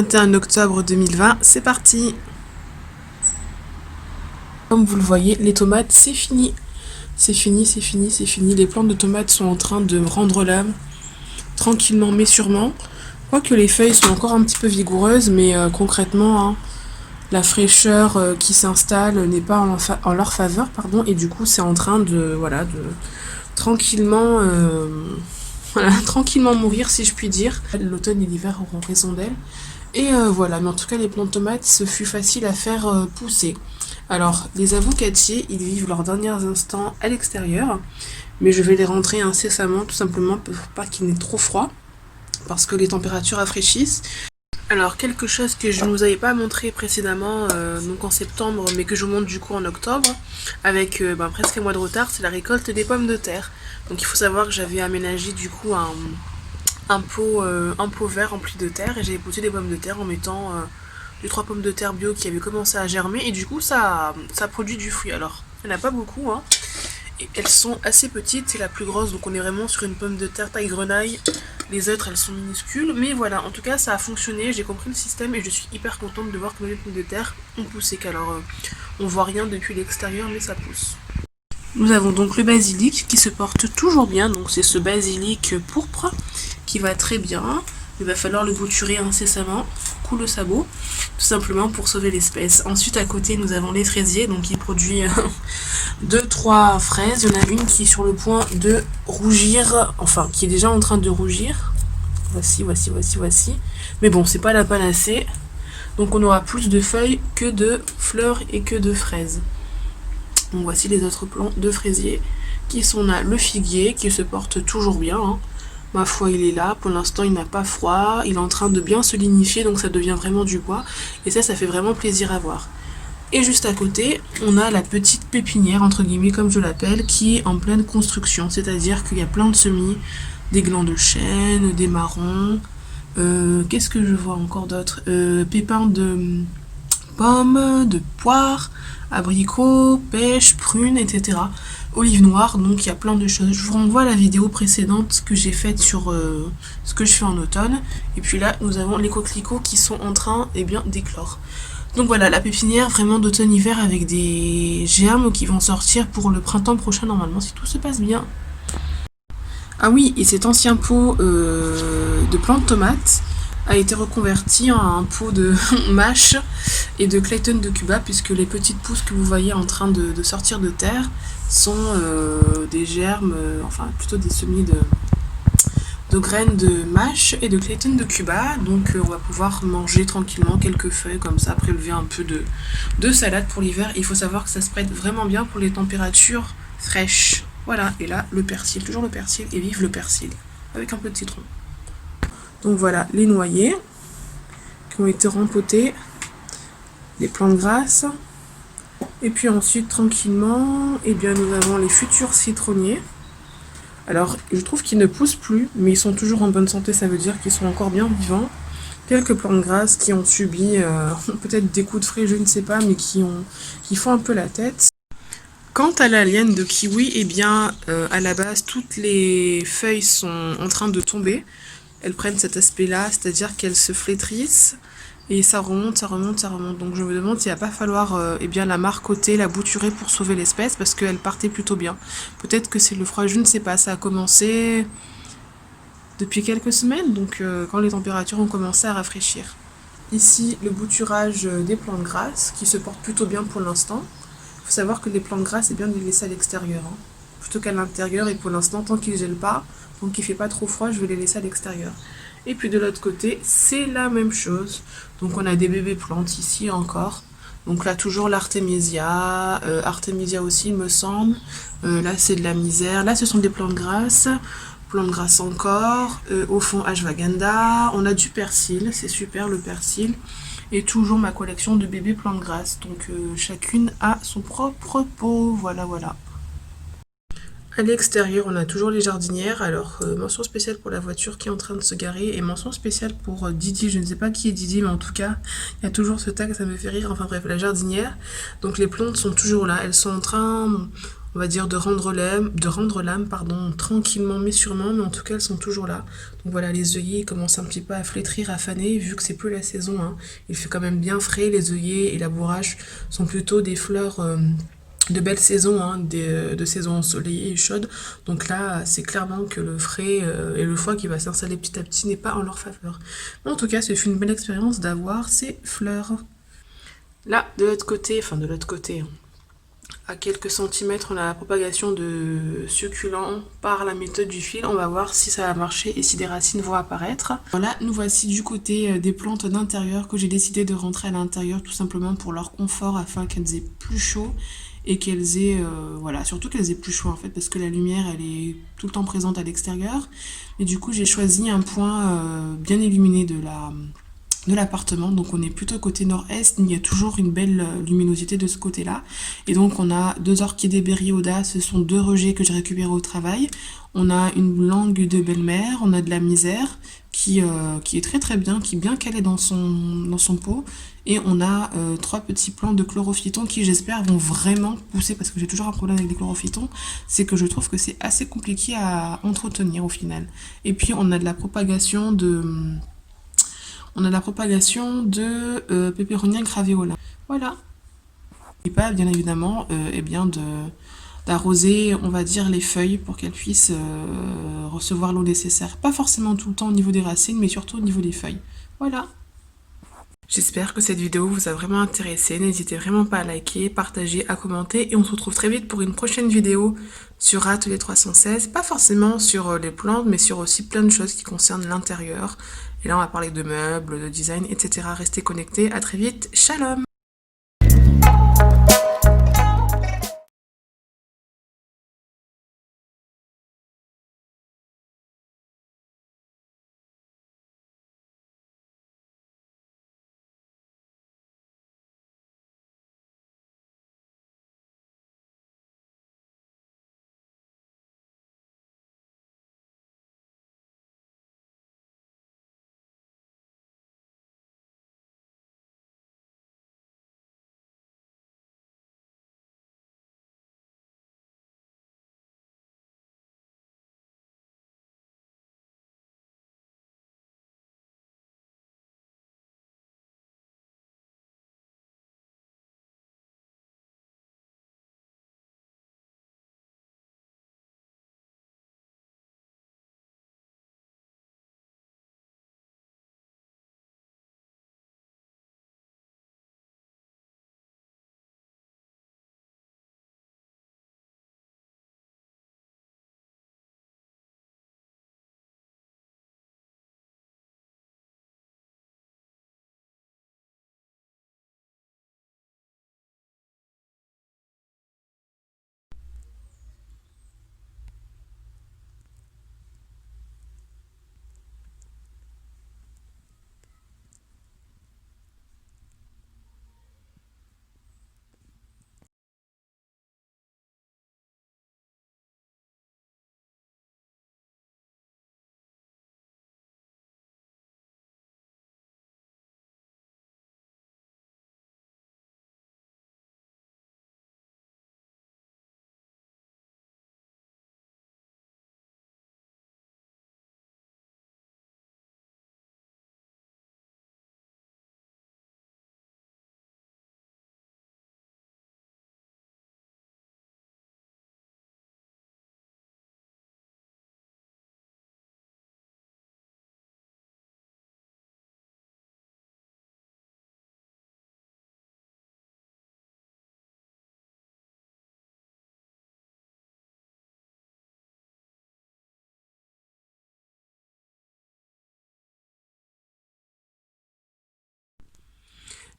21 octobre 2020, c'est parti. Comme vous le voyez, les tomates, c'est fini. C'est fini, c'est fini, c'est fini. Les plantes de tomates sont en train de rendre l'âme, tranquillement mais sûrement. Quoique les feuilles sont encore un petit peu vigoureuses, mais concrètement, hein, la fraîcheur qui s'installe n'est pas en leur faveur, pardon, et du coup, c'est en train de, voilà, de tranquillement, voilà, tranquillement mourir, si je puis dire. L'automne et l'hiver auront raison d'elle. Et voilà, mais en tout cas, les plantes de tomates, ce fut facile à faire pousser. Alors, les avocatiers, ils vivent leurs derniers instants à l'extérieur, mais je vais les rentrer incessamment, tout simplement pour pas qu'il n'ait trop froid, parce que les températures rafraîchissent. Alors, quelque chose que je ne vous avais pas montré précédemment, donc en septembre, mais que je vous montre du coup en octobre, avec presque un mois de retard, c'est la récolte des pommes de terre. Donc il faut savoir que j'avais aménagé du coup un pot vert rempli de terre, et j'avais posé des pommes de terre en mettant les 3 pommes de terre bio qui avaient commencé à germer, et du coup ça produit du fruit. Alors, il n'y en a pas beaucoup, hein. Et elles sont assez petites, c'est la plus grosse, donc on est vraiment sur une pomme de terre taille grenaille. Les autres, elles sont minuscules, mais voilà, en tout cas, ça a fonctionné, j'ai compris le système et je suis hyper contente de voir que mes pommes de terre ont poussé. Alors, on voit rien depuis l'extérieur, mais ça pousse. Nous avons donc le basilic qui se porte toujours bien, donc c'est ce basilic pourpre qui va très bien. Il va falloir le bouturer incessamment, coup le sabot, tout simplement pour sauver l'espèce. Ensuite, à côté, nous avons les fraisiers, donc il produit 2-3 fraises. Il y en a une qui est sur le point de rougir, enfin, qui est déjà en train de rougir. Voici. Mais bon, c'est pas la panacée. Donc on aura plus de feuilles que de fleurs et que de fraises. Donc voici les autres plants de fraisiers qui sont là. Le figuier qui se porte toujours bien, hein. Ma foi, il est là, pour l'instant il n'a pas froid, il est en train de bien se lignifier, donc ça devient vraiment du bois, et ça fait vraiment plaisir à voir. Et juste à côté, on a la petite pépinière, entre guillemets, comme je l'appelle, qui est en pleine construction, c'est-à-dire qu'il y a plein de semis, des glands de chêne, des marrons, qu'est-ce que je vois encore d'autre, pépins de pommes, de poires, abricots, pêches, prunes, etc. Olives noires, donc il y a plein de choses. Je vous renvoie à la vidéo précédente que j'ai faite sur ce que je fais en automne. Et puis là, nous avons les coquelicots qui sont en train d'éclore. Donc voilà, la pépinière vraiment d'automne-hiver avec des germes qui vont sortir pour le printemps prochain normalement, si tout se passe bien. Ah oui, et cet ancien pot de plantes de tomates a été reconverti en un pot de mâche et de Clayton de Cuba, puisque les petites pousses que vous voyez en train de sortir de terre sont des germes, enfin plutôt des semis de graines de mâche et de Clayton de Cuba. Donc on va pouvoir manger tranquillement quelques feuilles comme ça, prélever un peu de salade pour l'hiver. Il faut savoir que ça se prête vraiment bien pour les températures fraîches. Voilà, et là le persil, toujours le persil, et vive le persil, avec un peu de citron. Donc voilà, les noyers qui ont été rempotés, les plantes grasses, et puis ensuite tranquillement, eh bien nous avons les futurs citronniers. Alors je trouve qu'ils ne poussent plus, mais ils sont toujours en bonne santé, ça veut dire qu'ils sont encore bien vivants. Quelques plantes grasses qui ont subi peut-être des coups de frais, je ne sais pas, mais qui font un peu la tête. Quant à la liane de kiwi, eh bien à la base toutes les feuilles sont en train de tomber. Elles prennent cet aspect-là, c'est-à-dire qu'elles se flétrissent et ça remonte. Donc je me demande s'il va pas falloir la marcoter, la bouturer pour sauver l'espèce, parce qu'elle partait plutôt bien. Peut-être que c'est le froid, je ne sais pas, ça a commencé depuis quelques semaines, donc quand les températures ont commencé à rafraîchir. Ici, le bouturage des plantes grasses, qui se porte plutôt bien pour l'instant. Il faut savoir que les plantes grasses, c'est bien de les laisser à l'extérieur, hein, plutôt qu'à l'intérieur, et pour l'instant, tant qu'ils ne gèlent pas, donc il fait pas trop froid, je vais les laisser à l'extérieur. Et puis de l'autre côté, c'est la même chose. Donc on a des bébés plantes ici encore. Donc là toujours l'artémisia, artémisia aussi il me semble. Là c'est de la misère. Là ce sont des plantes grasses encore. Au fond ashwagandha. On a du persil, c'est super le persil. Et toujours ma collection de bébés plantes grasses. Donc chacune a son propre pot. Voilà. À l'extérieur, on a toujours les jardinières. Alors, mention spéciale pour la voiture qui est en train de se garer, et mention spéciale pour Didi. Je ne sais pas qui est Didi, mais en tout cas, il y a toujours ce tag, ça me fait rire. Enfin bref, la jardinière. Donc les plantes sont toujours là. Elles sont en train, on va dire, de rendre l'âme, pardon, tranquillement mais sûrement, mais en tout cas elles sont toujours là. Donc voilà, les œillets commencent un petit peu à flétrir, à faner, vu que c'est plus la saison, hein. Il fait quand même bien frais, les œillets et la bourrache sont plutôt des fleurs de belle saison, hein, de saison ensoleillée et chaude. Donc là, c'est clairement que le frais et le foie qui va s'installer petit à petit n'est pas en leur faveur. Mais en tout cas, c'est une belle expérience d'avoir ces fleurs. Là, de l'autre côté, enfin de l'autre côté, à quelques centimètres, on a la propagation de succulents par la méthode du fil. On va voir si ça va marcher et si des racines vont apparaître. Voilà, nous voici du côté des plantes d'intérieur que j'ai décidé de rentrer à l'intérieur tout simplement pour leur confort afin qu'elles aient plus chaud et qu'elles aient, voilà, surtout qu'elles aient plus chaud en fait parce que la lumière elle est tout le temps présente à l'extérieur. Et du coup j'ai choisi un point bien illuminé de l'appartement, donc on est plutôt côté nord-est, mais il y a toujours une belle luminosité de ce côté-là. Et donc on a deux orchidées Berryoda, ce sont deux rejets que j'ai récupérés au travail. On a une langue de belle-mère, on a de la misère qui est très très bien, qui est bien calée dans son pot. Et on a trois petits plants de chlorophyton qui j'espère vont vraiment pousser parce que j'ai toujours un problème avec les chlorophytons, c'est que je trouve que c'est assez compliqué à entretenir au final. Et puis on a de la propagation de Peperonia graveolens. Voilà. Et pas bien évidemment eh bien d'arroser, on va dire, les feuilles pour qu'elles puissent recevoir l'eau nécessaire. Pas forcément tout le temps au niveau des racines, mais surtout au niveau des feuilles. Voilà. J'espère que cette vidéo vous a vraiment intéressé. N'hésitez vraiment pas à liker, partager, à commenter. Et on se retrouve très vite pour une prochaine vidéo sur Atelier 316. Pas forcément sur les plantes, mais sur aussi plein de choses qui concernent l'intérieur. Et là, on va parler de meubles, de design, etc. Restez connectés. À très vite. Shalom!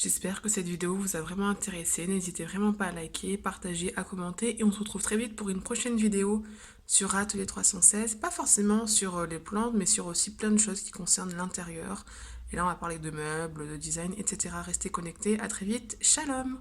J'espère que cette vidéo vous a vraiment intéressé. N'hésitez vraiment pas à liker, partager, à commenter. Et on se retrouve très vite pour une prochaine vidéo sur Atelier 316. Pas forcément sur les plantes, mais sur aussi plein de choses qui concernent l'intérieur. Et là, on va parler de meubles, de design, etc. Restez connectés. À très vite. Shalom!